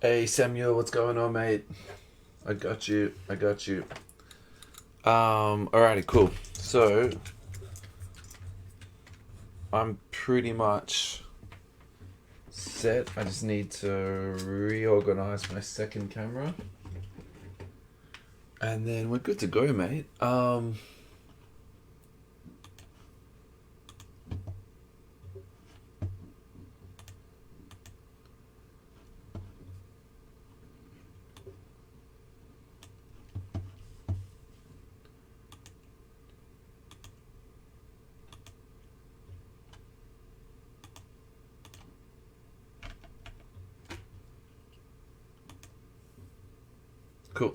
Hey Samuel, what's going on, mate? I got you. Alrighty, cool. So I'm pretty much set. I just need to reorganize my second camera. And then we're good to go, mate. Cool.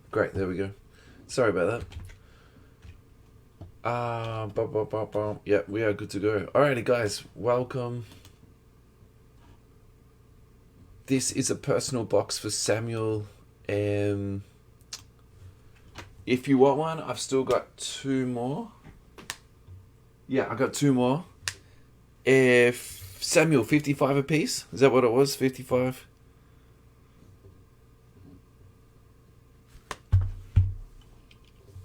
Great, there we go. Sorry about that. Yeah, we are good to go. Alrighty, guys, welcome. This is a personal box for Samuel. If you want one, I've still got two more. Yeah, I got two more. If Samuel, 55 a piece? Is that what it was? 55?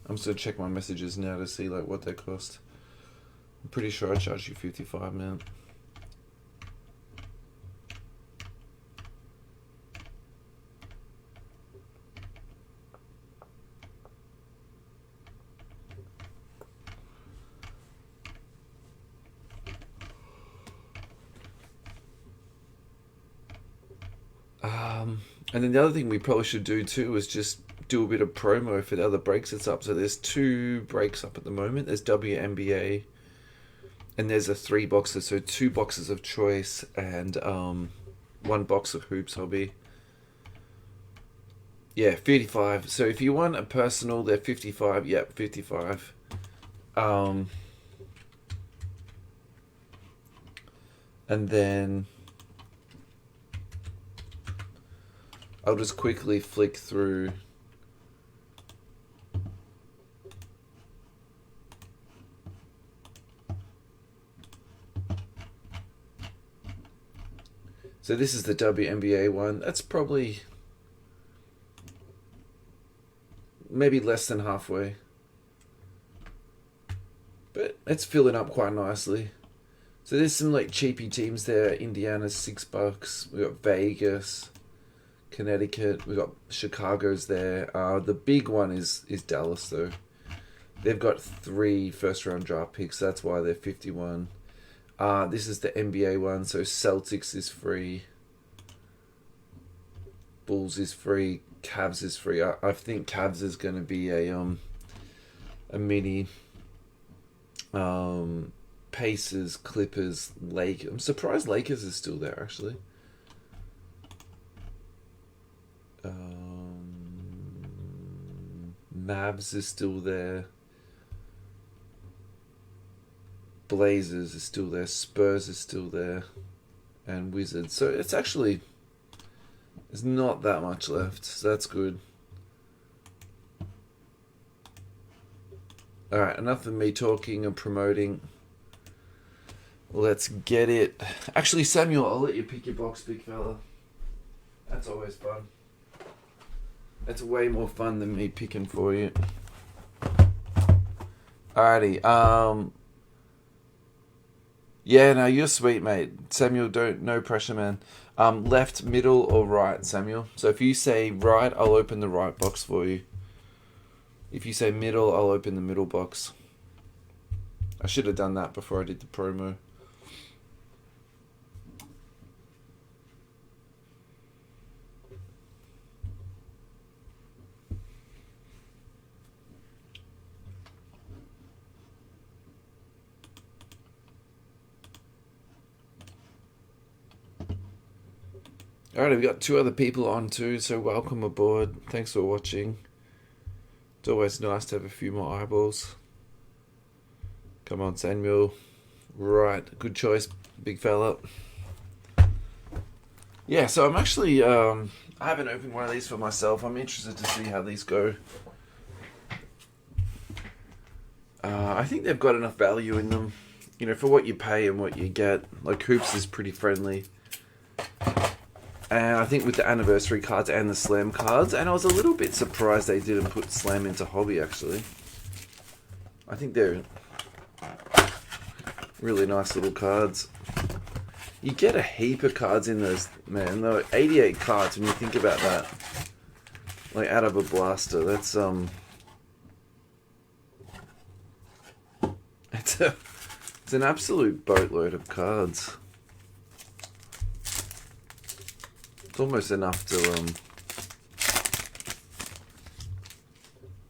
I'm just gonna check my messages now to see like what they cost. I'm pretty sure I charged you 55, man. And then the other thing we probably should do too is just do a bit of promo for the other breaks that's up. So there's two breaks up at the moment. There's Wnba and there's a 3 boxes, so 2 boxes of choice and 1 box of hoops hobby. Yeah, 55. So if you want a personal, they're 55. Yep, 55. And then I'll just quickly flick through. So this is the Wnba one. That's probably maybe less than halfway. But it's filling up quite nicely. So there's some like cheapy teams there. Indiana's $6. We got Vegas, Connecticut. We got Chicago's there. The big one is Dallas though. They've got 3 first-round draft picks. That's why they're 51. This is the NBA one. So Celtics is free. Bulls is free. Cavs is free. I think Cavs is going to be a mini. Pacers, Clippers, Lakers. I'm surprised Lakers is still there actually. Mavs is still there. Blazers is still there. Spurs is still there. And Wizards. So it's actually, there's not that much left. So that's good. Alright, enough of me talking and promoting. Let's get it. Actually, Samuel, I'll let you pick your box, big fella. That's always fun. That's way more fun than me picking for you. Alrighty, yeah, no, you're sweet, mate. Samuel, no pressure, man. Left, middle, or right, Samuel? So if you say right, I'll open the right box for you. If you say middle, I'll open the middle box. I should have done that before I did the promo. Alright, we've got 2 other people on too, so welcome aboard. Thanks for watching. It's always nice to have a few more eyeballs. Come on, Samuel. Right, good choice, big fella. Yeah, so I'm actually, I haven't opened one of these for myself. I'm interested to see how these go. I think they've got enough value in them, you know, for what you pay and what you get. Like, Hoops is pretty friendly. And I think with the anniversary cards and the Slam cards, and I was a little bit surprised they didn't put Slam into Hobby, actually. I think they're really nice little cards. You get a heap of cards in those, man. Though 88 cards when you think about that. Like out of a blaster, that's it's an absolute boatload of cards. It's almost enough to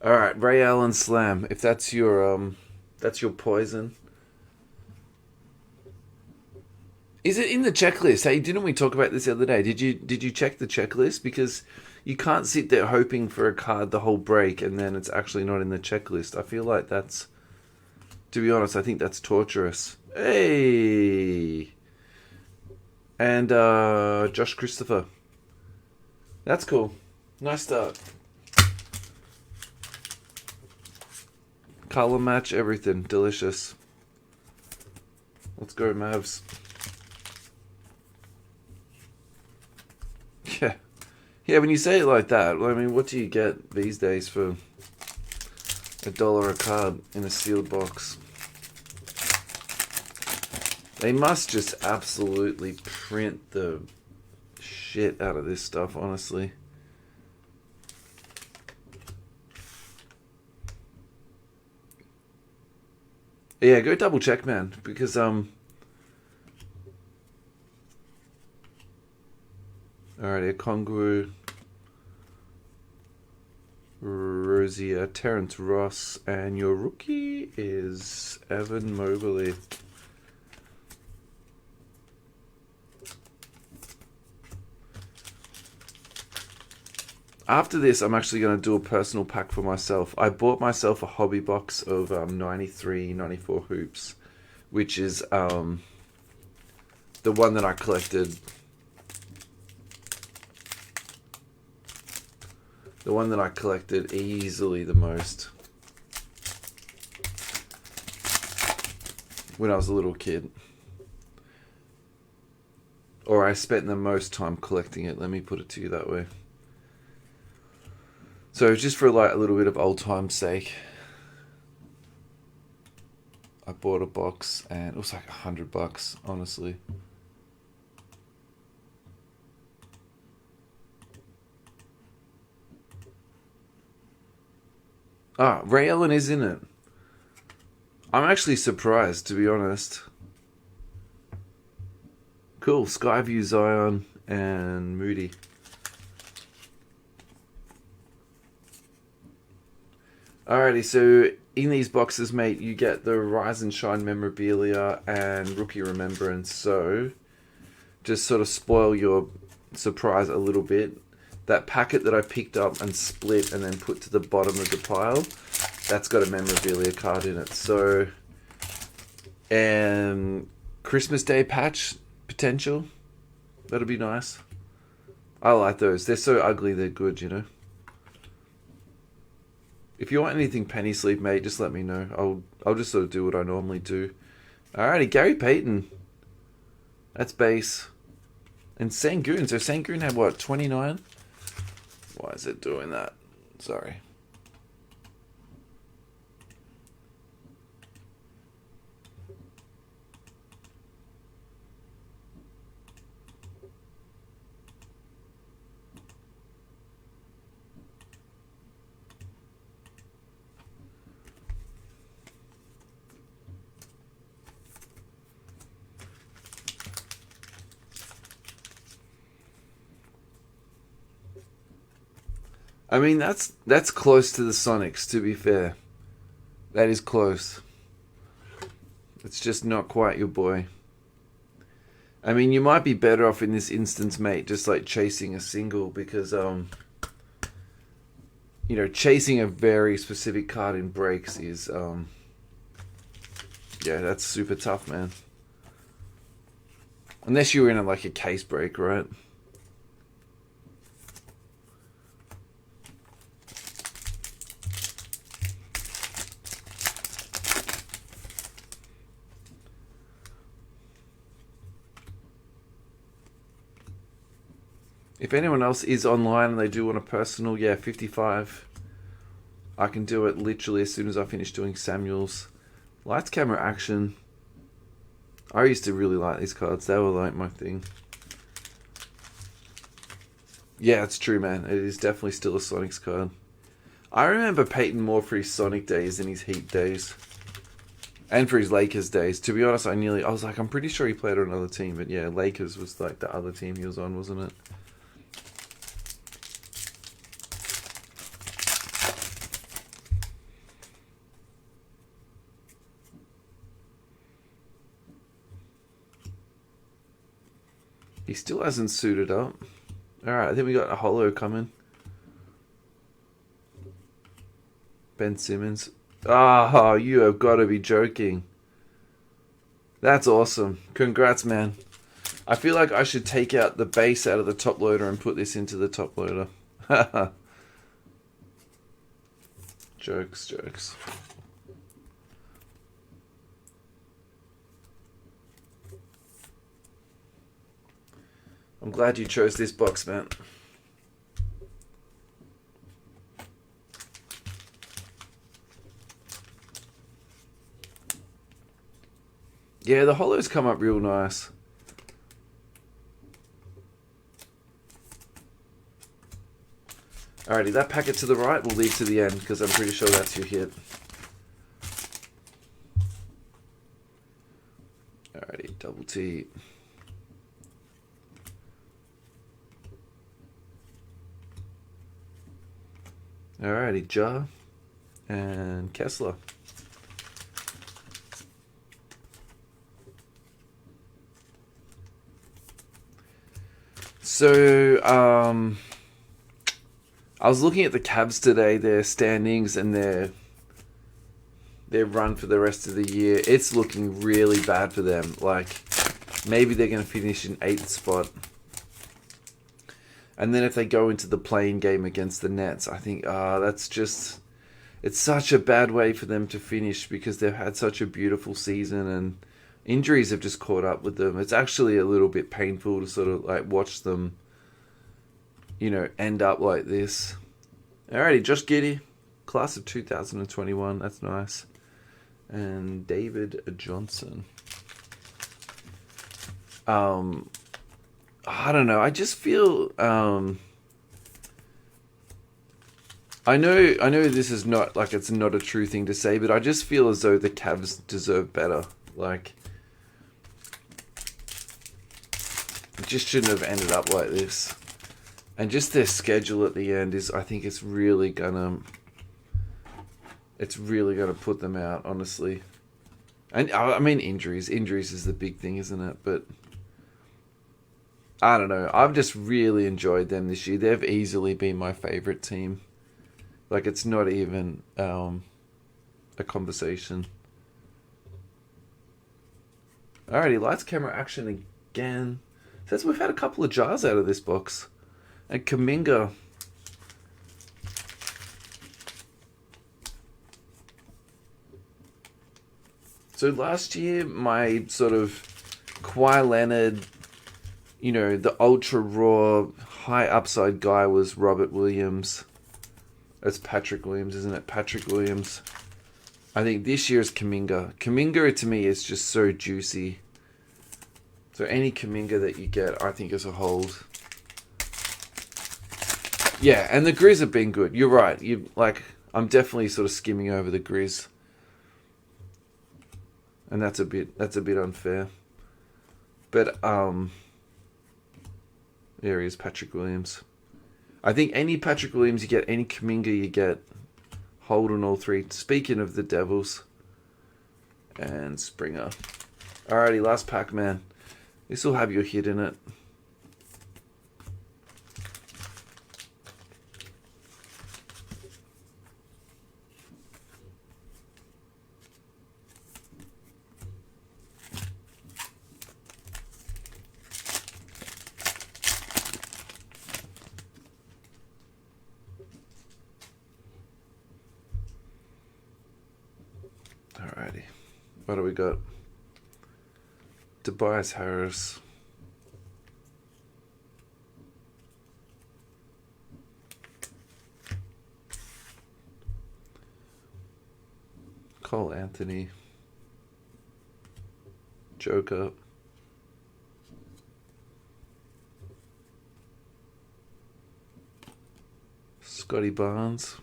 Alright, Ray Allen Slam. If that's your poison. Is it in the checklist? Hey, didn't we talk about this the other day? Did you check the checklist? Because you can't sit there hoping for a card the whole break and then it's actually not in the checklist. I feel like that's, to be honest, I think that's torturous. Hey! And Josh Christopher. That's cool. Nice start. Color match, everything. Delicious. Let's go, Mavs. Yeah. Yeah, when you say it like that, I mean, what do you get these days for $1 a card in a sealed box? They must just absolutely print the shit out of this stuff, honestly. Yeah, go double check, man, because alright, Okongwu, Rosia, Terrence Ross, and your rookie is Evan Mobley. After this, I'm actually going to do a personal pack for myself. I bought myself a hobby box of 93, 94 hoops, which is the one that I collected. The one that I collected easily the most when I was a little kid. Or I spent the most time collecting it, let me put it to you that way. So just for like a little bit of old time's sake, I bought a box and it was like $100, honestly. Ah, Ray Allen is in it. I'm actually surprised, to be honest. Cool, Skyview, Zion, and Moody. Alrighty, so in these boxes, mate, you get the Rise and Shine memorabilia and Rookie Remembrance. So, just sort of spoil your surprise a little bit. That packet that I picked up and split and then put to the bottom of the pile, that's got a memorabilia card in it. So, and Christmas Day patch potential, that'll be nice. I like those. They're so ugly, they're good, you know. If you want anything penny sleeve, mate, just let me know. I'll just sort of do what I normally do. Alrighty, Gary Payton. That's base. And Sangoon. So Sangoon had what, 29? Why is it doing that? Sorry. I mean, that's close to the Sonics, to be fair. That is close. It's just not quite your boy. I mean, you might be better off in this instance, mate, just like chasing a single, because, you know, chasing a very specific card in breaks is, yeah, that's super tough, man. Unless you're in like a case break, right? If anyone else is online and they do want a personal, yeah, 55. I can do it literally as soon as I finish doing Samuel's. Lights, camera, action. I used to really like these cards. They were like my thing. Yeah, it's true, man. It is definitely still a Sonics card. I remember Payton more for his Sonic days than his Heat days. And for his Lakers days. To be honest, I was like, I'm pretty sure he played on another team. But yeah, Lakers was like the other team he was on, wasn't it? He still hasn't suited up. Alright, I think we got a holo coming. Ben Simmons. Ah, you have got to be joking. That's awesome. Congrats, man. I feel like I should take out the base out of the top loader and put this into the top loader. Jokes, jokes. I'm glad you chose this box, man. Yeah, the holos come up real nice. Alrighty, that packet to the right will lead to the end because I'm pretty sure that's your hit. Alrighty, double T. Alrighty, Ja and Kessler. So, I was looking at the Cavs today, their standings and their run for the rest of the year. It's looking really bad for them. Like, maybe they're going to finish in 8th spot. And then if they go into the play-in game against the Nets, I think, that's just... It's such a bad way for them to finish because they've had such a beautiful season and injuries have just caught up with them. It's actually a little bit painful to sort of like watch them, you know, end up like this. Alrighty, Josh Giddey, class of 2021. That's nice. And David Johnson. I don't know. I just feel I know this is not like it's not a true thing to say, but I just feel as though the Cavs deserve better. Like, it just shouldn't have ended up like this. And just their schedule at the end is, I think it's really gonna put them out, honestly. And I mean injuries is the big thing, isn't it? But I don't know. I've just really enjoyed them this year. They've easily been my favorite team. Like, it's not even a conversation. Alrighty, lights, camera, action again. Says we've had a couple of jars out of this box. And Kuminga. So last year, my sort of Kawhi Leonard, you know, the ultra raw, high upside guy was Robert Williams. That's Patrick Williams, isn't it? Patrick Williams. I think this year is Kuminga. Kuminga, to me, is just so juicy. So any Kuminga that you get, I think is a hold. Yeah, and the Grizz have been good. You're right. I'm definitely sort of skimming over the Grizz. And that's a bit unfair. But there he is, Patrick Williams. I think any Patrick Williams you get, any Kuminga you get, hold on all three. Speaking of the Devils. And Springer. Alrighty, last pack, man. This will have your hit in it. Alrighty. What do we got? Tobias Harris. Cole Anthony. Joker. Scotty Barnes.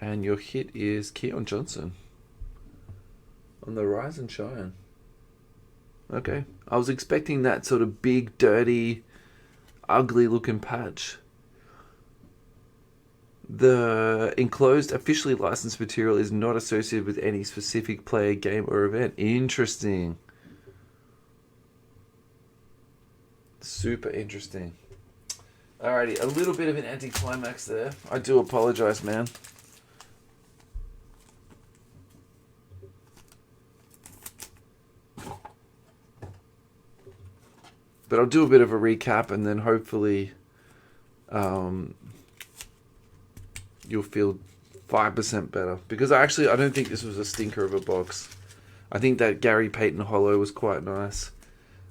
And your hit is Keon Johnson. On the rise and shine. Okay. I was expecting that sort of big, dirty, ugly looking patch. The enclosed officially licensed material is not associated with any specific player, game, or event. Interesting. Super interesting. Alrighty, a little bit of an anticlimax there. I do apologize, man. But I'll do a bit of a recap and then hopefully you'll feel 5% better. Because I don't think this was a stinker of a box. I think that Gary Payton Hollow was quite nice.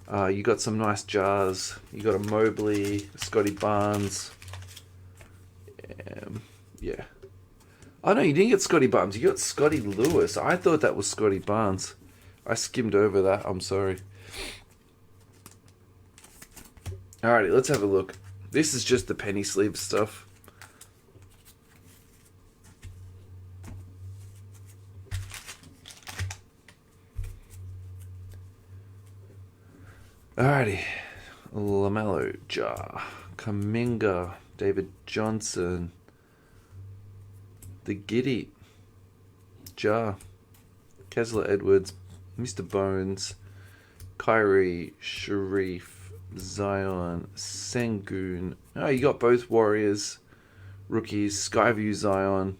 You got some nice jars. You got a Mobley, Scotty Barnes. Yeah. Oh no, you didn't get Scotty Barnes. You got Scotty Lewis. I thought that was Scotty Barnes. I skimmed over that. I'm sorry. Alrighty, let's have a look. This is just the penny sleeve stuff. Alrighty. LaMelo, Jar, Kuminga, David Johnson, the GIDDEY, Jar, Kessler Edwards, Mr. Bones, Kyrie, Sharif, Zion, Sengun. Oh, you got both Warriors rookies. Skyview Zion,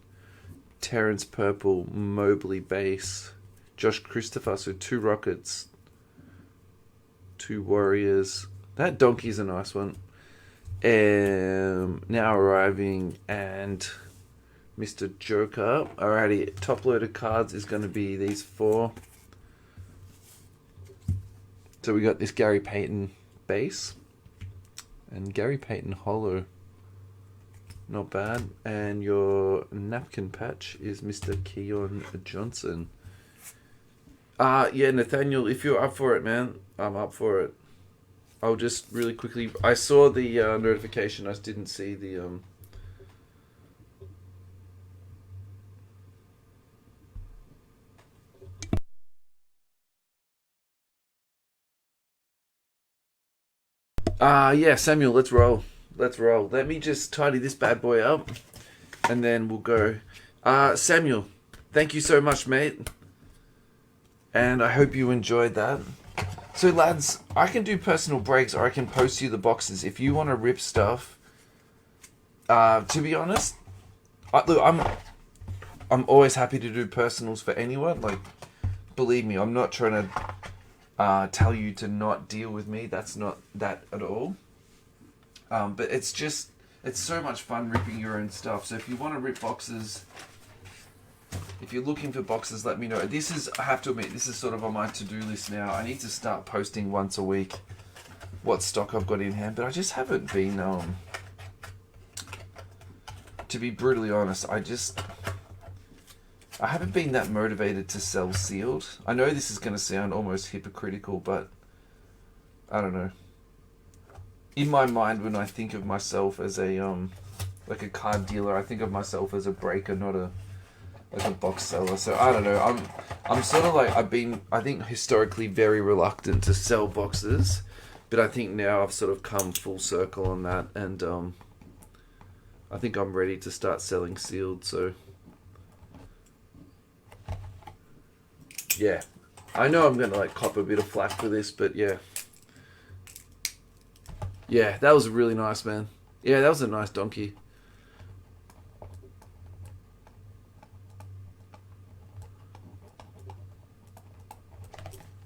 Terrence Purple, Mobley base, Josh Christopher. So 2 Rockets, 2 Warriors. That donkey's a nice one. Now arriving and Mr. Joker. Alrighty, top loaded cards is going to be these 4. So we got this Gary Payton base and Gary Payton Hollow. Not bad. And your napkin patch is Mr. Keon Johnson. Yeah, Nathaniel, if you're up for it, man, I'm up for it. I'll just really quickly... I saw the notification. I didn't see the... Yeah, Samuel, let's roll. Let's roll. Let me just tidy this bad boy up, and then we'll go. Samuel, thank you so much, mate. And I hope you enjoyed that. So, lads, I can do personal breaks, or I can post you the boxes. If you want to rip stuff, to be honest, look, I'm always happy to do personals for anyone. Like, believe me, I'm not trying to tell you to not deal with me. That's not that at all. But it's so much fun ripping your own stuff. So if you want to rip boxes, if you're looking for boxes, let me know. I have to admit, this is sort of on my to-do list now. I need to start posting once a week what stock I've got in hand, but I just haven't been, to be brutally honest, I haven't been that motivated to sell sealed. I know this is going to sound almost hypocritical, but I don't know. In my mind, when I think of myself as a like a card dealer, I think of myself as a breaker, not a box seller. So I don't know. I'm sort of like I think historically very reluctant to sell boxes, but I think now I've sort of come full circle on that, and I think I'm ready to start selling sealed. So. Yeah, I know I'm going to cop a bit of flack for this, but yeah. Yeah, that was really nice, man. Yeah, that was a nice donkey.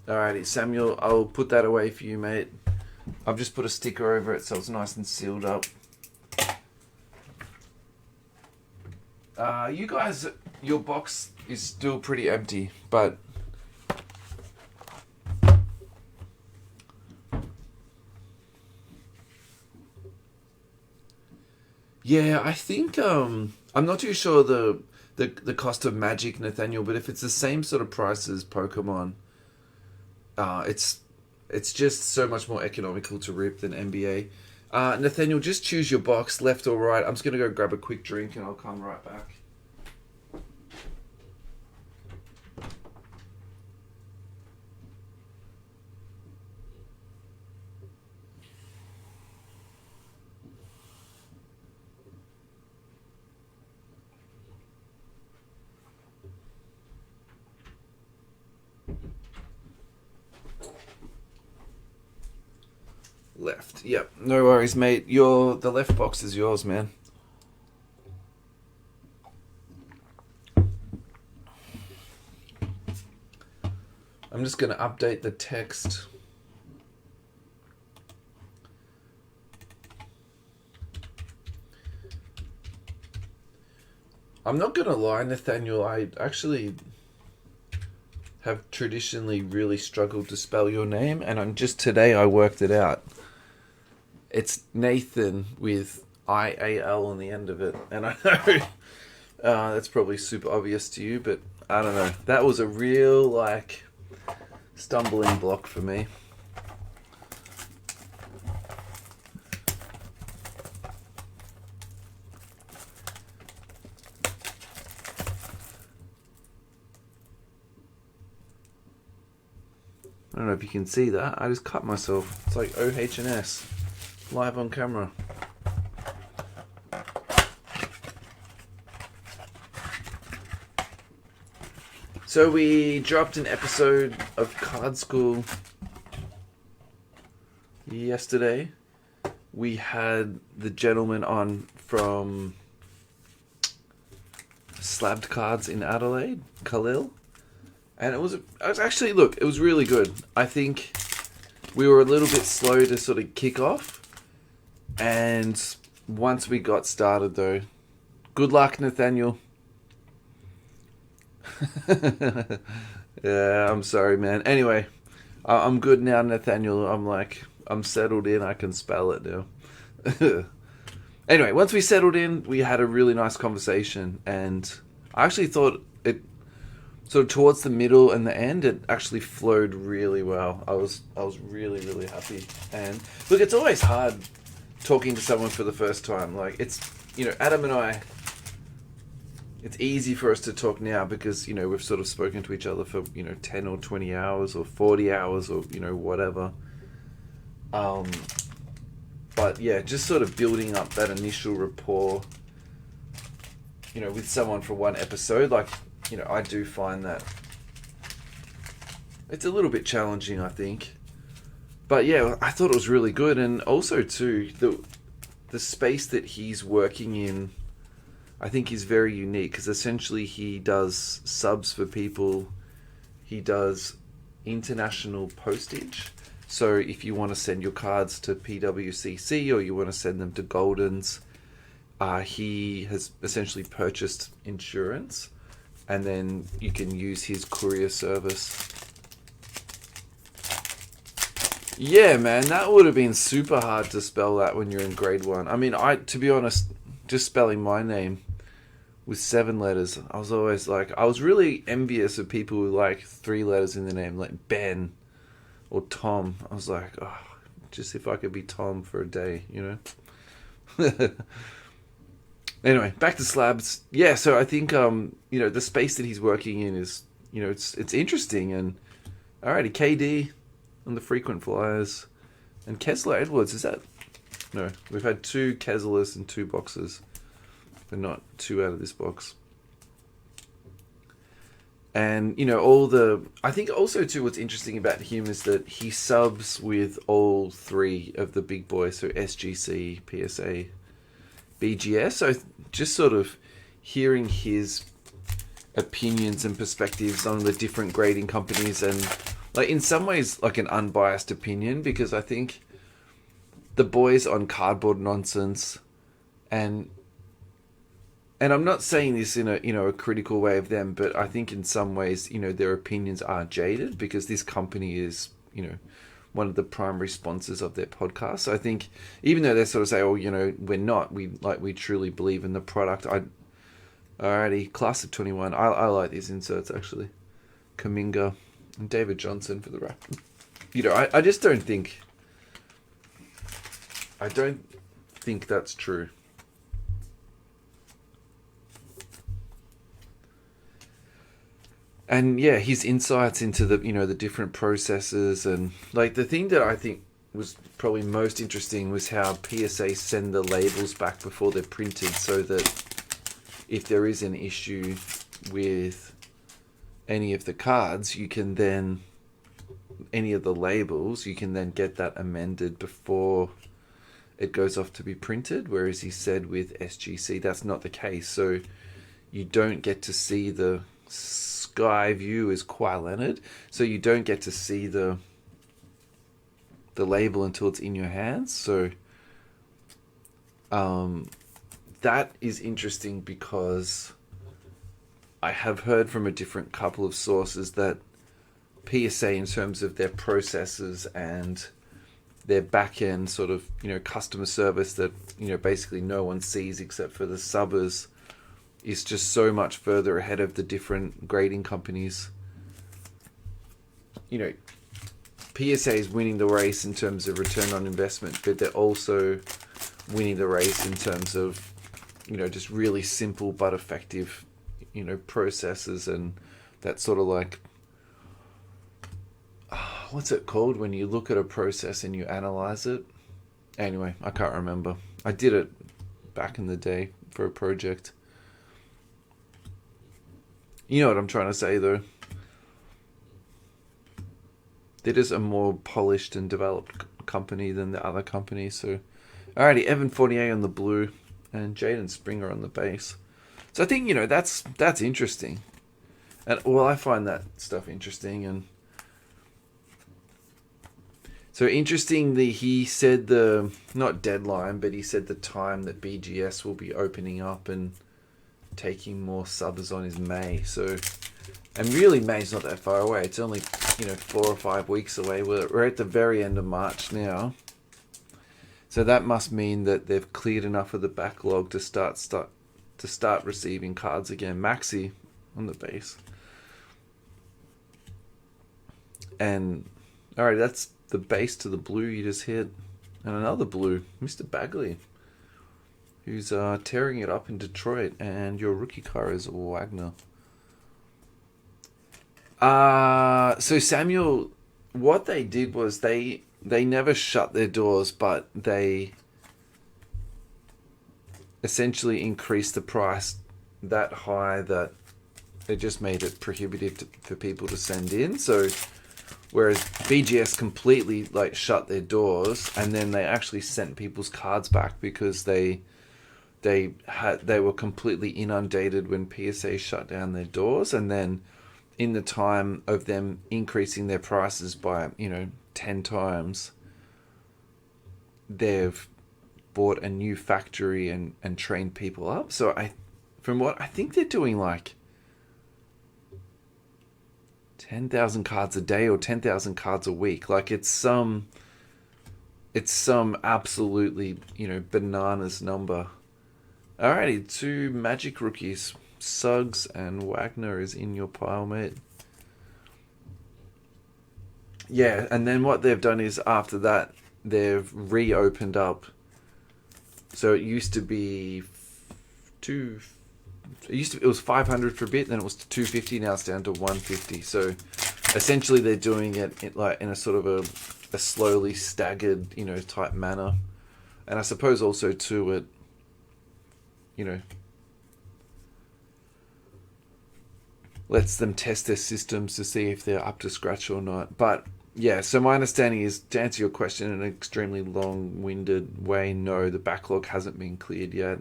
Alrighty, Samuel, I'll put that away for you, mate. I've just put a sticker over it so it's nice and sealed up. You guys, your box is still pretty empty, but... Yeah, I think I'm not too sure the the cost of Magic, Nathaniel, but if it's the same sort of price as Pokemon, it's just so much more economical to rip than NBA. Nathaniel, just choose your box, left or right. I'm just going to go grab a quick drink and I'll come right back. Left. Yep. No worries, mate. The left box is yours, man. I'm just going to update the text. I'm not going to lie, Nathaniel. I actually have traditionally really struggled to spell your name, and today I worked it out. It's Nathan with IAL on the end of it. And I know that's probably super obvious to you, but I don't know. That was a real, stumbling block for me. I don't know if you can see that. I just cut myself. It's like OH&S. Live on camera. So we dropped an episode of Card School yesterday. We had the gentleman on from Slabbed Cards in Adelaide, Khalil. And it was really good. I think we were a little bit slow to sort of kick off. And once we got started, though, good luck, Nathaniel. Yeah, I'm sorry, man. Anyway, I'm good now, Nathaniel. I'm settled in. I can spell it now. Anyway, once we settled in, we had a really nice conversation. And I actually thought it, sort of towards the middle and the end, it actually flowed really well. I was really, really happy. And look, it's always hard talking to someone for the first time. Adam and I, it's easy for us to talk now because, we've sort of spoken to each other for, 10 or 20 hours or 40 hours or, whatever. But yeah, just sort of building up that initial rapport, with someone for one episode. I do find that it's a little bit challenging, I think. But yeah, I thought it was really good. And also too, the space that he's working in, I think is very unique because essentially he does subs for people. He does international postage. So if you want to send your cards to PWCC or you want to send them to Goldens, he has essentially purchased insurance and then you can use his courier service. Yeah, man, that would have been super hard to spell that when you're in grade 1. I mean, to be honest, just spelling my name with 7 letters, I was really envious of people with 3 letters in the name, like Ben or Tom. I was like, oh, just if I could be Tom for a day, Anyway, back to Slabs. Yeah, so I think, the space that he's working in is, it's interesting. And, alrighty, KD on the frequent flyers. And Kessler Edwards, is that? No, we've had 2 Kesslers and 2 boxes, but not 2 out of this box. And, I think also too what's interesting about him is that he subs with all 3 of the big boys, so SGC, PSA, BGS. So just sort of hearing his opinions and perspectives on the different grading companies and in some ways an unbiased opinion, because I think the boys on Cardboard Nonsense and I'm not saying this in a critical way of them, but I think in some ways, their opinions are jaded because this company is, one of the primary sponsors of their podcast. So I think even though they sort of say, oh, we're not, we truly believe in the product. Alrighty, class of 21. I like these inserts actually. Kaminga and David Johnson for the rap. You know, I just don't think. I don't think that's true. And yeah, his insights into the the different processes, and like the thing that I think was probably most interesting was how PSA send the labels back before they're printed, so that if there is an issue with any of the cards, you can then any of the labels, you can then get that amended before it goes off to be printed. Whereas he said with SGC, that's not the case. So you don't get to see the sky view as Kawhi Leonard. So you don't get to see the label until it's in your hands. So that is interesting because I have heard from a different couple of sources that PSA, in terms of their processes and their back end sort of customer service that basically no one sees except for the subbers, is just so much further ahead of the different grading companies. PSA is winning the race in terms of return on investment, but they're also winning the race in terms of just really simple but effective processes, and that sort of like what's it called when you look at a process and you analyze it? Anyway, I can't remember. I did it back in the day for a project. You know what I'm trying to say, though. They're just a more polished and developed company than the other companies. So, alrighty, Evan Fournier on the blue and Jaden Springer on the base. So I think that's interesting, and well, I find that stuff interesting. And so interestingly, he said the not deadline, but he said the time that BGS will be opening up and taking more subs on is May. So, and really May's not that far away. It's only 4 or 5 weeks away. We're at the very end of March now. So that must mean that they've cleared enough of the backlog to start receiving cards again. Maxi on the base. And alright, that's the base to the blue you just hit. And another blue, Mr. Bagley, who's tearing it up in Detroit. And your rookie car is Wagner. So Samuel, what they did was they never shut their doors, but they essentially increased the price that high that it just made it prohibitive for people to send in. So whereas BGS completely shut their doors, and then they actually sent people's cards back because they were completely inundated when PSA shut down their doors. And then in the time of them increasing their prices by 10 times, they've bought a new factory and trained people up. So I think they're doing 10,000 cards a day or 10,000 cards a week. It's some absolutely bananas number. Alrighty, 2 Magic rookies. Suggs and Wagner is in your pile, mate. Yeah, and then what they've done is after that they've reopened up. So it used to be it was 500 for a bit, then it was 250. Now it's down to 150. So essentially they're doing it in a sort of a slowly staggered type manner. And I suppose also too it lets them test their systems to see if they're up to scratch or not. But yeah, so my understanding is, to answer your question in an extremely long-winded way, no, the backlog hasn't been cleared yet.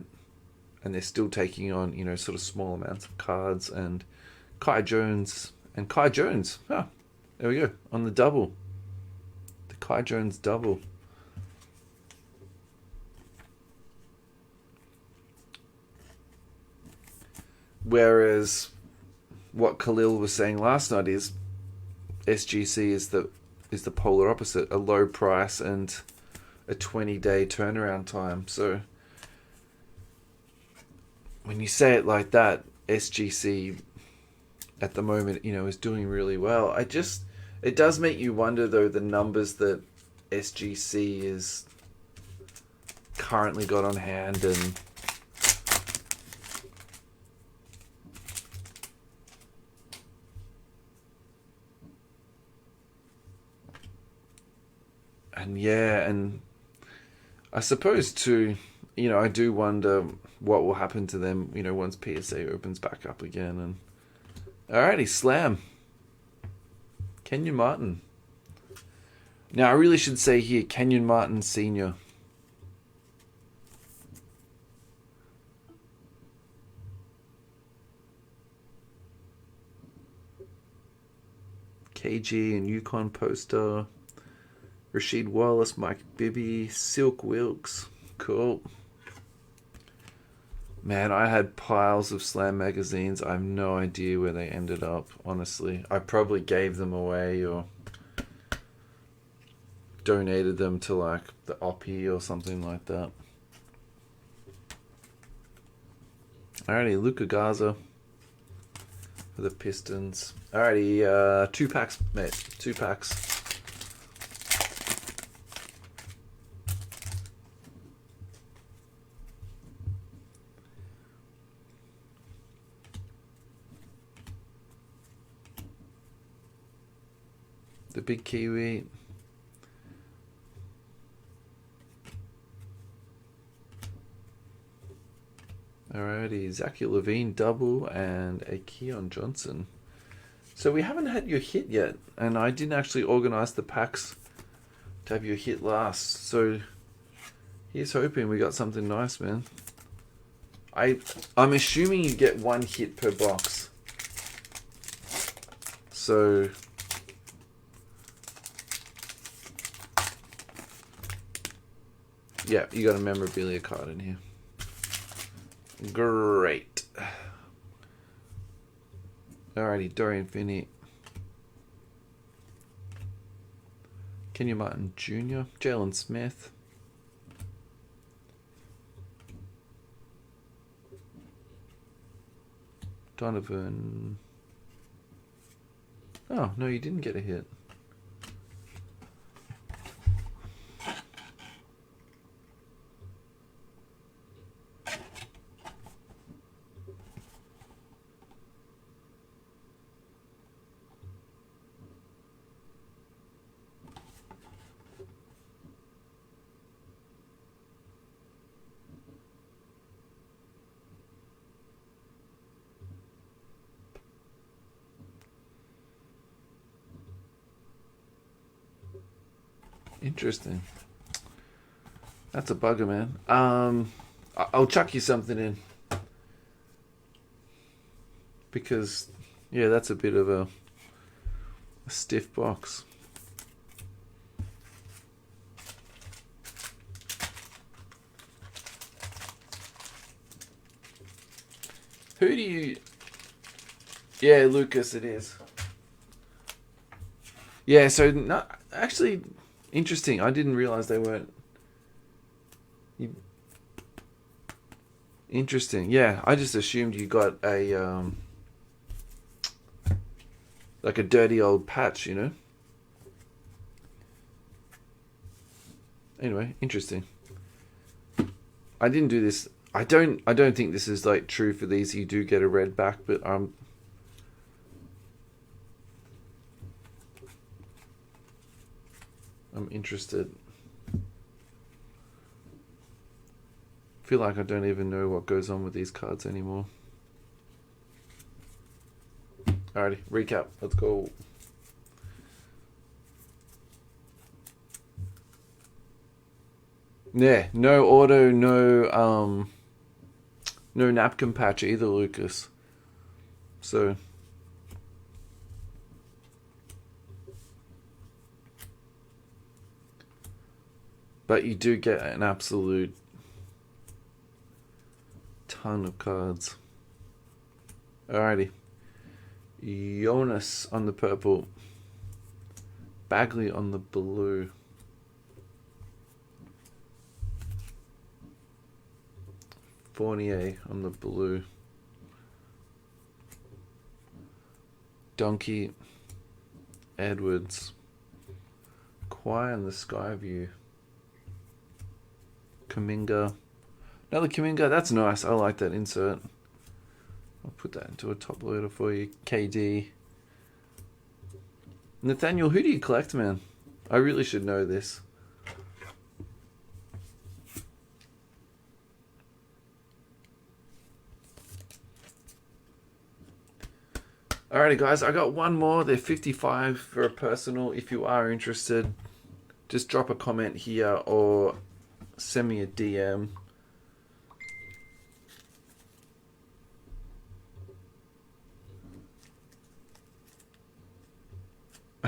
And they're still taking on, sort of small amounts of cards. And Kai Jones, there we go, on the double. The Kai Jones double. Whereas what Khalil was saying last night is SGC is the polar opposite, a low price and a 20-day turnaround time. So when you say it like that, SGC at the moment, is doing really well. It does make you wonder though, the numbers that SGC is currently got on hand, and I suppose too, I do wonder what will happen to them, once PSA opens back up again. And alrighty, Slam. Kenyon Martin. Now I really should say here, Kenyon Martin Sr. KG and Yukon poster. Rasheed Wallace, Mike Bibby, Silk Wilkes. Cool. Man, I had piles of Slam magazines. I have no idea where they ended up, honestly. I probably gave them away or donated them to like the Oppie or something like that. Alrighty, Luka Garza for the Pistons. Alrighty, 2 packs, mate. 2 packs. The big Kiwi. Alrighty, Zachary Levine double and a Keon Johnson. So we haven't had your hit yet, and I didn't actually organize the packs to have your hit last. So here's hoping we got something nice, man. I'm assuming you get 1 hit per box. So yeah, you got a memorabilia card in here. Great. Alrighty, Dorian Finney. Kenyon Martin Jr. Jalen Smith. Donovan. Oh, no, you didn't get a hit. Interesting. That's a bugger, man. I'll chuck you something in. Because, yeah, that's a bit of a stiff box. Who do you... Yeah, Lucas, it is. Yeah, so, not actually... Interesting. I didn't realize they weren't. Interesting. Yeah, I just assumed you got a like a dirty old patch, Anyway, interesting. I didn't do this. I don't think this is like true for these. You do get a red back, but I'm interested. Feel like I don't even know what goes on with these cards anymore. Alrighty, recap. Let's go. Yeah, no auto, no napkin patch either, Lucas. So but you do get an absolute ton of cards. Alrighty. Jonas on the purple. Bagley on the blue. Fournier on the blue. Donkey. Edwards. Quiet in the sky view. Kaminga. Another Kaminga. That's nice. I like that insert. I'll put that into a top loader for you. KD. Nathaniel, who do you collect, man? I really should know this. Alrighty, guys. I got one more. They're 55 for a personal. If you are interested, just drop a comment here or send me a DM.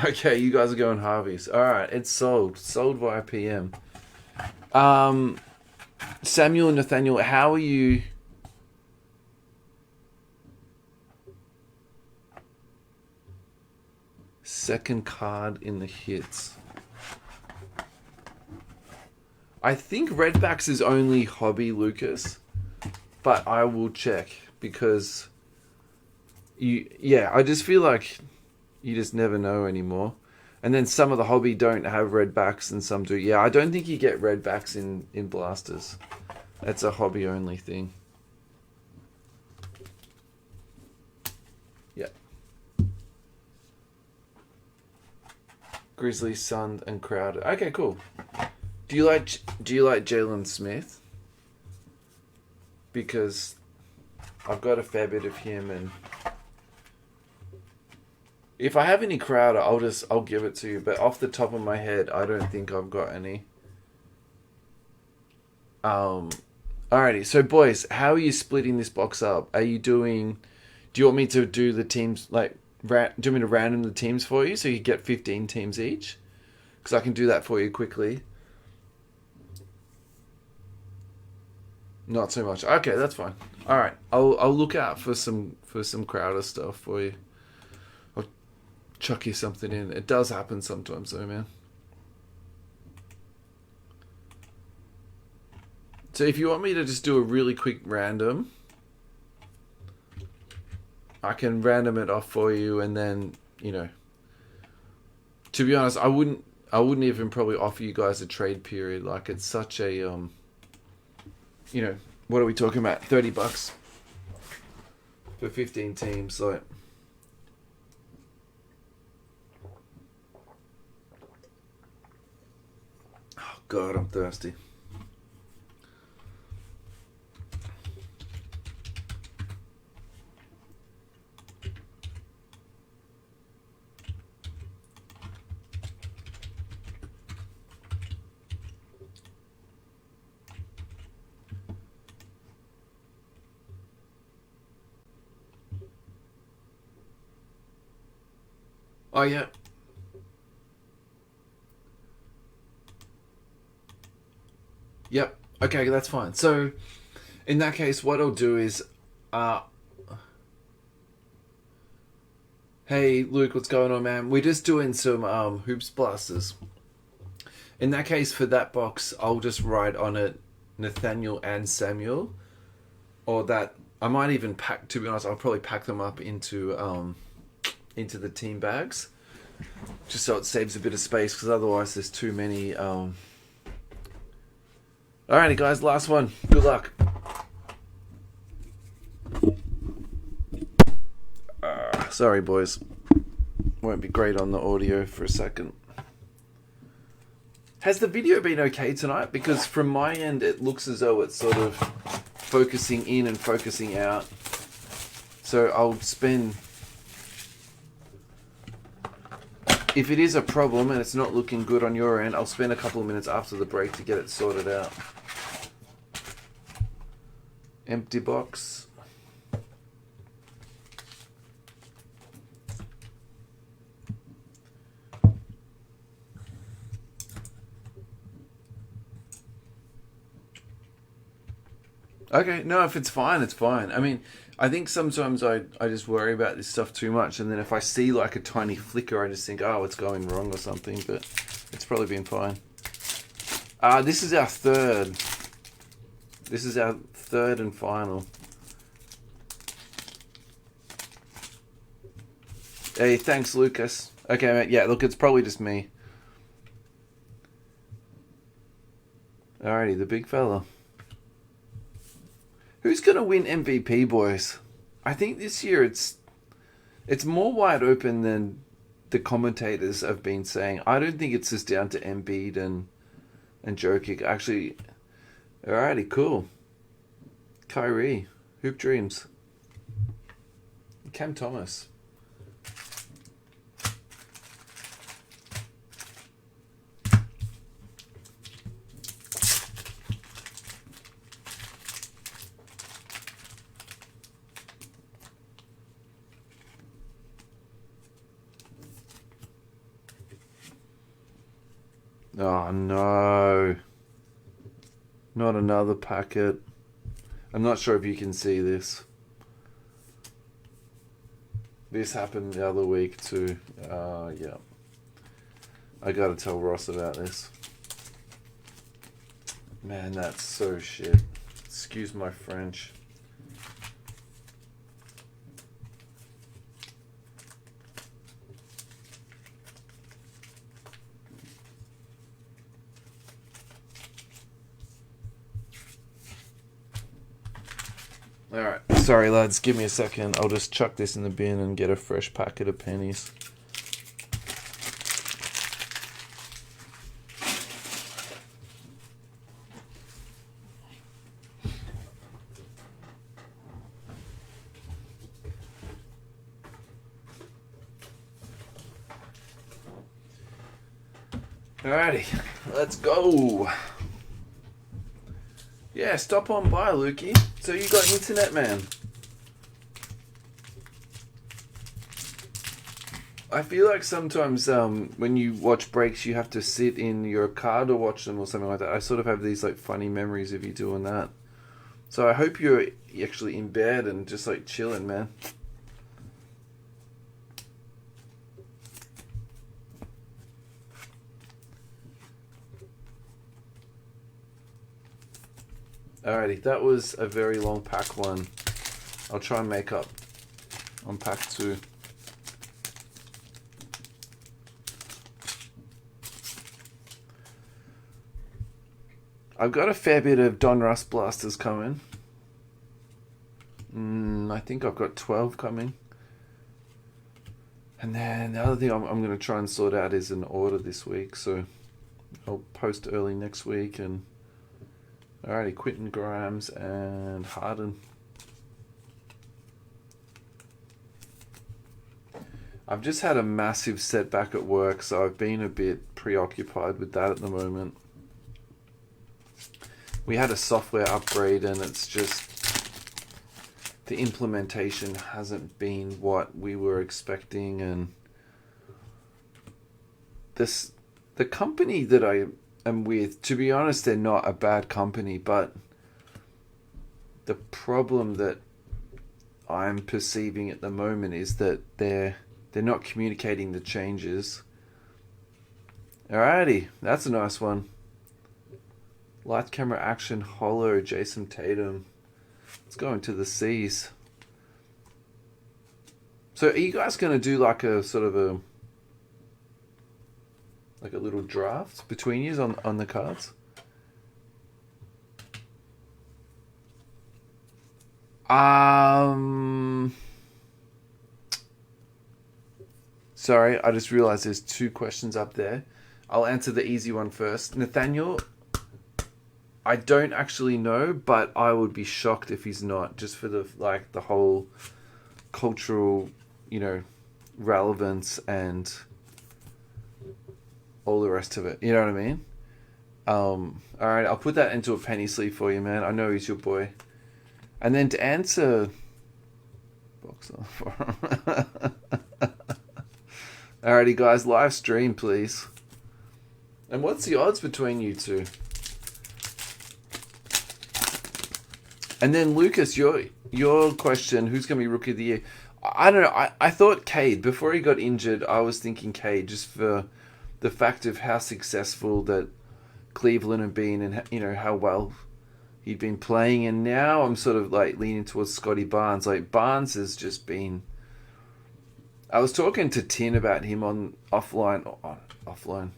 Okay, you guys are going Harvey's. Alright, it's sold. Sold via PM. Samuel and Nathaniel, how are you? Second card in the hits. I think Redbacks is only hobby, Lucas. But I will check because I just feel like you just never know anymore. And then some of the hobby don't have Redbacks and some do. Yeah, I don't think you get Redbacks in blasters. That's a hobby only thing. Yeah. Grizzly, Sun, and Crowder. Okay, cool. Do you like Jalen Smith? Because I've got a fair bit of him, and if I have any Crowder, I'll give it to you. But off the top of my head, I don't think I've got any. Alrighty, so boys, how are you splitting this box up? Are you doing? Do you want me to do the teams like? Do you want me to random the teams for you so you get 15 teams each? Because I can do that for you quickly. Not so much. Okay, that's fine. All right, I'll look out for some Crowder stuff for you. I'll chuck you something in. It does happen sometimes, though, man. So if you want me to just do a really quick random, I can random it off for you, and then to be honest, I wouldn't even probably offer you guys a trade period. Like, it's such a what are we talking about? $30 for 15 teams, like. Oh God, I'm thirsty. Oh, yeah. Yep. Okay, that's fine. So, in that case, what I'll do is, hey, Luke, what's going on, man? We're just doing some hoops blasters. In that case, for that box, I'll just write on it Nathaniel and Samuel, or that I might even pack. To be honest, I'll probably pack them up into the team bags, just so it saves a bit of space, because otherwise there's too many. Alrighty, guys, last one. Good luck. Sorry, boys. Won't be great on the audio for a second. Has the video been okay tonight? Because from my end, it looks as though it's sort of focusing in and focusing out. So I'll spend... If it is a problem and it's not looking good on your end, I'll spend a couple of minutes after the break to get it sorted out. Empty box. Okay, no, if it's fine, it's fine. I mean, I think sometimes I just worry about this stuff too much, and then if I see like a tiny flicker, I just think, oh, it's going wrong or something, but it's probably been fine. This is our third and final. Hey, thanks, Lucas. Okay, mate. Yeah, look, it's probably just me. Alrighty, the big fella. Who's going to win MVP, boys? I think this year it's more wide open than the commentators have been saying. I don't think it's just down to Embiid and Jokic. Actually, alrighty, cool. Kyrie, Hoop Dreams. Cam Thomas. Oh no. Not another packet. I'm not sure if you can see this. This happened the other week too. Yeah. I gotta tell Ross about this. Man, that's so shit. Excuse my French. Alright, sorry lads, give me a second. I'll just chuck this in the bin and get a fresh packet of pennies. Alrighty, let's go. Yeah, stop on by, Lukey. So you got internet, man. I feel like sometimes when you watch breaks, you have to sit in your car to watch them or something like that. I sort of have these like funny memories of you doing that. So I hope you're actually in bed and just like chilling, man. Alrighty, that was a very long pack one. I'll try and make up on pack two. I've got a fair bit of Don Russ blasters coming. I think I've got 12 coming. And then the other thing I'm going to try and sort out is an order this week. So I'll post early next week. And alrighty, Quentin Grimes and Harden. I've just had a massive setback at work, so I've been a bit preoccupied with that at the moment. We had a software upgrade and it's just the implementation hasn't been what we were expecting, and the company that I am with, to be honest, they're not a bad company, but the problem that I'm perceiving at the moment is that they're not communicating the changes. Alrighty, that's a nice one. Light camera action, hollow, Jason Tatum. Let's go into the C's. So are you guys going to do like a sort of a little draft between you on the cards? Sorry, I just realized there's two questions up there. I'll answer the easy one first. Nathaniel, I don't actually know, but I would be shocked if he's not, just for the whole cultural, relevance and all the rest of it. You know what I mean? Alright, I'll put that into a penny sleeve for you, man. I know he's your boy. And then to answer box off. Alrighty guys, live stream please. And what's the odds between you two? And then Lucas, your question, who's going to be Rookie of the Year? I don't know. I thought Cade. Before he got injured, I was thinking Cade, just for the fact of how successful that Cleveland have been and how well he'd been playing, and now I'm sort of like leaning towards Scotty Barnes. Like Barnes has just been. I was talking to Tin about him on offline,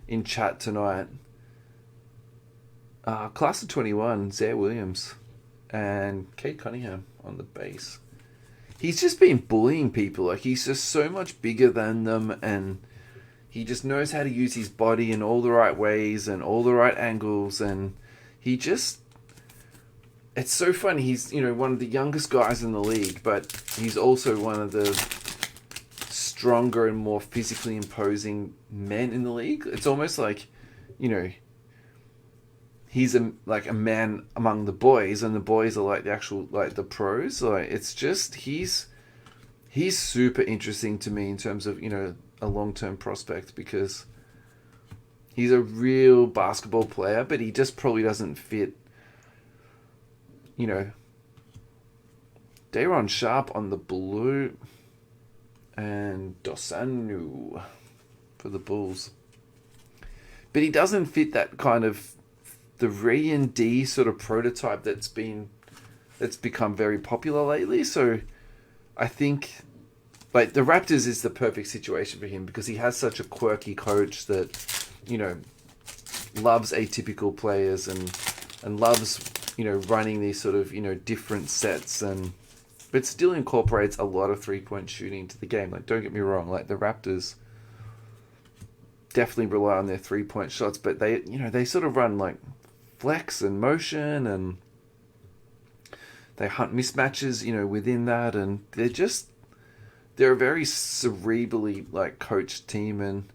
in chat tonight. Class of 21, Zaire Williams, and Kate Cunningham on the bass. He's just been bullying people. Like he's just so much bigger than them, and he just knows how to use his body in all the right ways and all the right angles, and he just. It's so funny. He's one of the youngest guys in the league, but he's also one of the stronger and more physically imposing men in the league. It's almost like, he's a man among the boys, and the boys are like the actual the pros. Like it's just he's super interesting to me in terms of a long-term prospect, because he's a real basketball player, but he just probably doesn't fit. Dayron Sharp on the blue, and Dosanu for the Bulls. But he doesn't fit that kind of the Wnba sort of prototype that's become very popular lately. So I think the Raptors is the perfect situation for him, because he has such a quirky coach that loves atypical players and loves running these sort of different sets, but still incorporates a lot of 3-point shooting to the game. Like, don't get me wrong, like the Raptors definitely rely on their 3-point shots, but they sort of run like flex and motion, and they hunt mismatches within that, and they're a very cerebrally coached team. And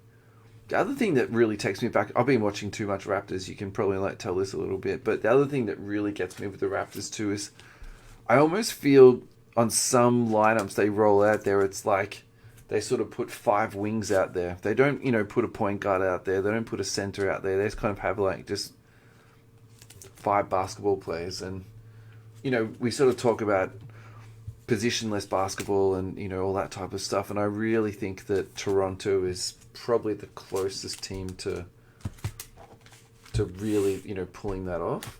the other thing that really takes me back, I've been watching too much Raptors, you can probably tell this a little bit, but the other thing that really gets me with the Raptors too is I almost feel on some lineups they roll out there, it's like they sort of put 5 wings out there. They don't, put a point guard out there. They don't put a center out there. They just kind of have just 5 basketball players. And, we sort of talk about positionless basketball and, all that type of stuff. And I really think that Toronto is probably the closest team to really, pulling that off.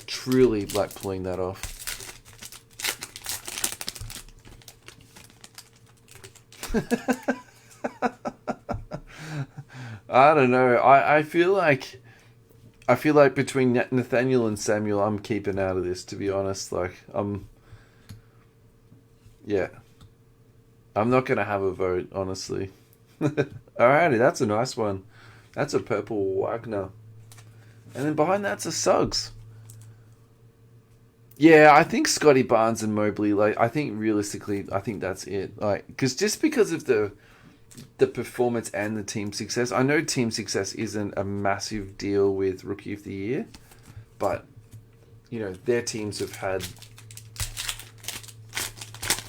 Truly, pulling that off. I don't know. I feel like between Nathaniel and Samuel, I'm keeping out of this, to be honest. Yeah. I'm not going to have a vote, honestly. Alrighty, that's a nice one. That's a purple Wagner. And then behind that's a Suggs. Yeah, I think Scotty Barnes and Mobley, I think realistically, I think that's it. Because of the performance and the team success. I know team success isn't a massive deal with Rookie of the Year, but, their teams have had...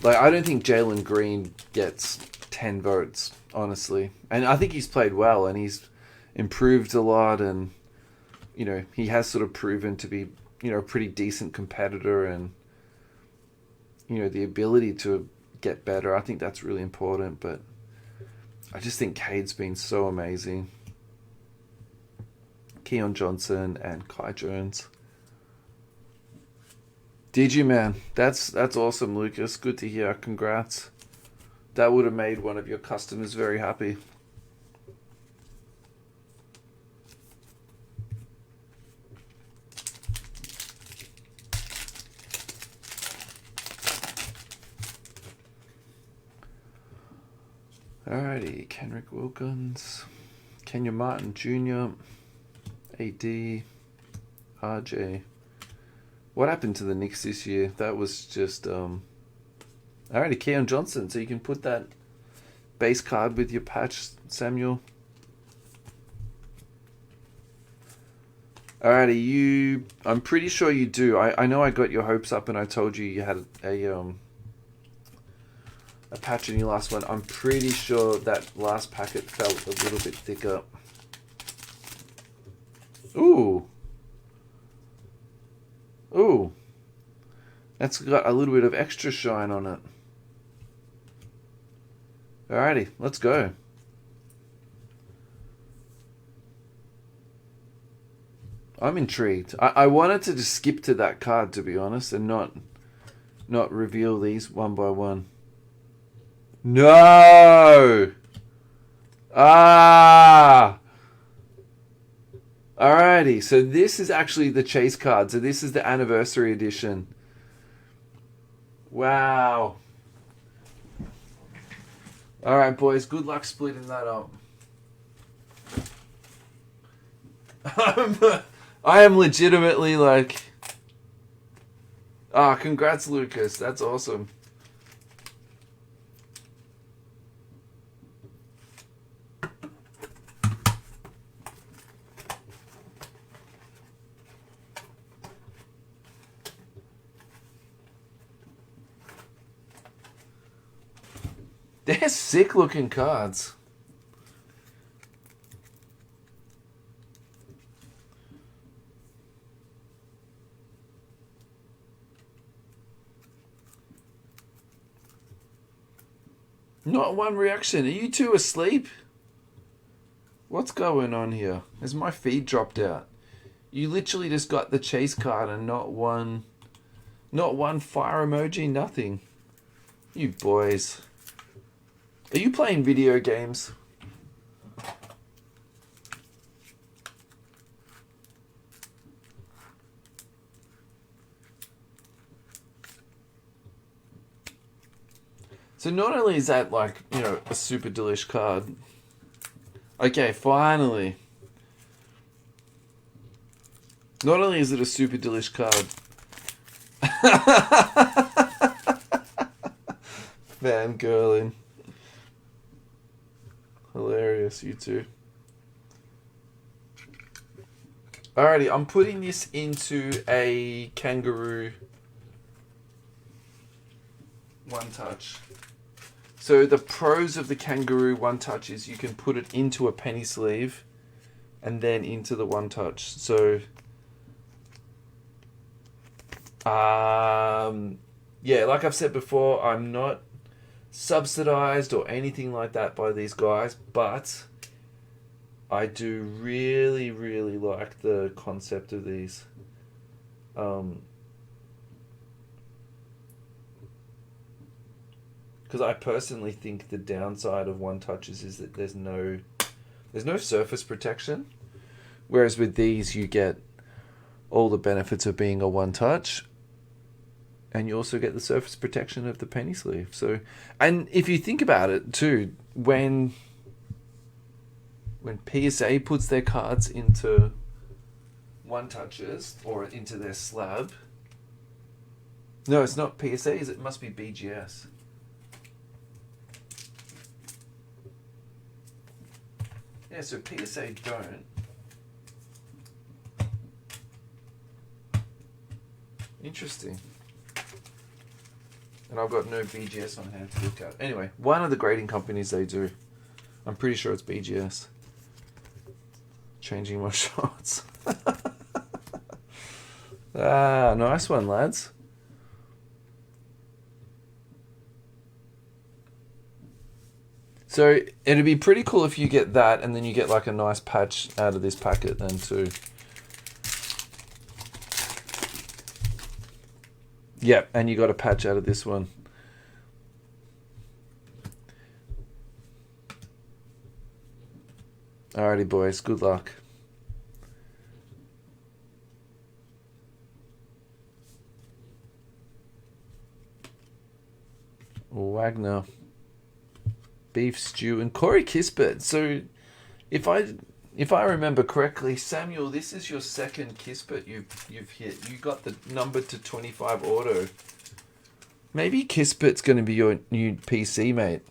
I don't think Jalen Green gets 10 votes, honestly. And I think he's played well, and he's improved a lot, and, he has sort of proven to be, a pretty decent competitor, and, the ability to get better. I think that's really important, but I just think Cade's been so amazing. Keon Johnson and Kai Jones. Did you, man? That's awesome, Lucas. Good to hear. Congrats. That would have made one of your customers very happy. Alrighty, Kenrick Wilkins, Kenya Martin Jr., AD, RJ. What happened to the Knicks this year? That was just... Alrighty, Keon Johnson. So you can put that base card with your patch, Samuel. Alrighty, I'm pretty sure you do. I know I got your hopes up and I told you had a patch in your last one. I'm pretty sure that last packet felt a little bit thicker. Ooh. Ooh. That's got a little bit of extra shine on it. Alrighty, let's go. I'm intrigued. I wanted to just skip to that card, to be honest, and not reveal these one by one. No! Ah! Alrighty, so this is actually the chase card. So this is the anniversary edition. Wow. Alright, boys, good luck splitting that up. I am legitimately like... Ah, congrats, Lucas. That's awesome. They're sick looking cards. Not one reaction. Are you two asleep? What's going on here? Has my feed dropped out? You literally just got the chase card and not one fire emoji, nothing. You boys. Are you playing video games? So not only is that like, you know, a super delish card. Okay, finally. Not only is it a super delish card. Fangirling. Hilarious, you two. Alrighty, I'm putting this into a kangaroo one touch. So the pros of the kangaroo one touch is you can put it into a penny sleeve and then into the one touch. So yeah, like I've said before, I'm not subsidized or anything like that by these guys, but I do really, really like the concept of these. Because I personally think the downside of one touches is that there's no surface protection, whereas with these you get all the benefits of being a one touch, and you also get the surface protection of the penny sleeve. So, and if you think about it too, when PSA puts their cards into one touches or into their slab, no, it's not PSAs. It must be BGS. Yeah, so PSA don't. Interesting. And I've got no BGS on hand to look at. Anyway, one of the grading companies they do. I'm pretty sure it's BGS. Changing my shots. Ah, nice one, lads. So it'd be pretty cool if you get that and then you get like a nice patch out of this packet then too. Yep, and you got a patch out of this one. Alrighty, boys. Good luck. Wagner. Beef stew and Corey Kispert. So if I remember correctly, Samuel, this is your second Kispert you've hit. You got the number to 25 auto. Maybe Kispert's going to be your new PC, mate.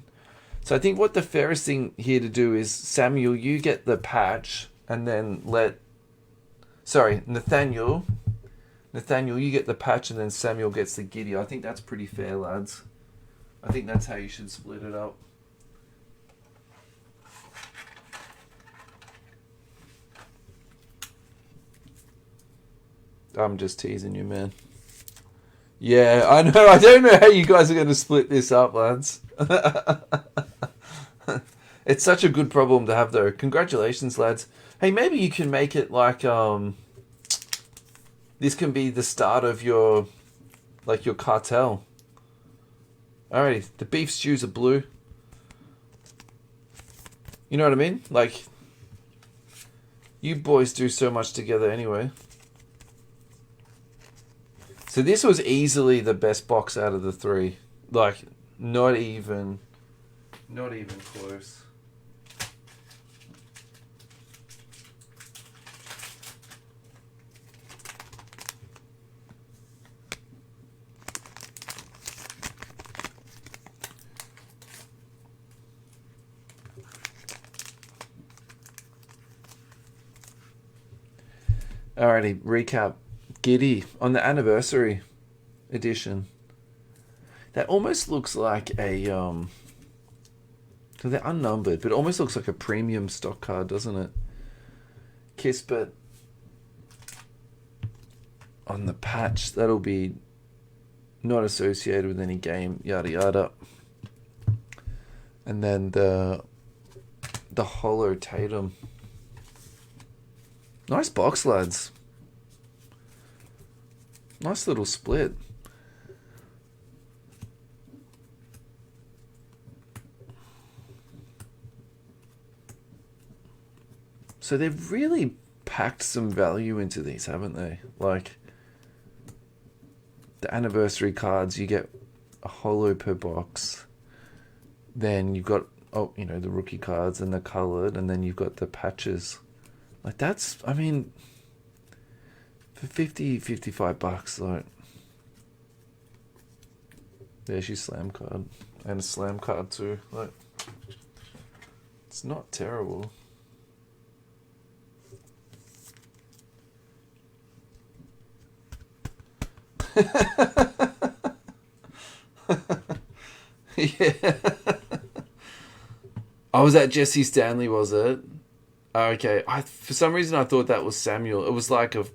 So I think what the fairest thing here to do is, Samuel, you get the patch, and then Nathaniel, you get the patch, and then Samuel gets the GIDDEY. I think that's pretty fair, lads. I think that's how you should split it up. I'm just teasing you, man. Yeah, I know. I don't know how you guys are going to split this up, lads. It's such a good problem to have, though. Congratulations, lads. Hey, maybe you can make it like This can be the start of your, like, your cartel. Alrighty, the beef stews are blue. You know what I mean? Like, you boys do so much together anyway. So this was easily the best box out of the three. Like, not even close. Alrighty, recap. GIDDEY on the anniversary edition. That almost looks like a so they're unnumbered, but it almost looks like a premium stock card, doesn't it? Kispert on the patch. That'll be not associated with any game, yada yada. And then the holo Tatum. Nice box, lads. Nice little split. So they've really packed some value into these, haven't they? Like, the anniversary cards, you get a holo per box. Then you've got, the rookie cards and the colored, and then you've got the patches. Like, that's, I mean, for $55, like, there's your slam card. And a slam card too. Like, it's not terrible. Yeah. Oh, was that Jesse Stanley, was it? Okay. For some reason I thought that was Samuel. It was like it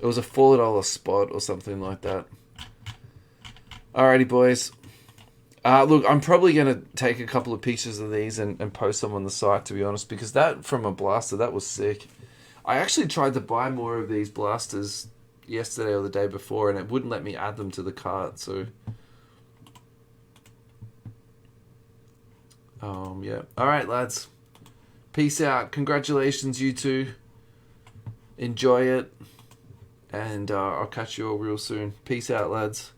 was a $4 spot or something like that. Alrighty, boys. Look, I'm probably going to take a couple of pictures of these and post them on the site, to be honest, because that from a blaster, that was sick. I actually tried to buy more of these blasters yesterday or the day before, and it wouldn't let me add them to the cart, so yeah. Alright, lads, peace out. Congratulations, you two. Enjoy it, and I'll catch you all real soon. Peace out, lads.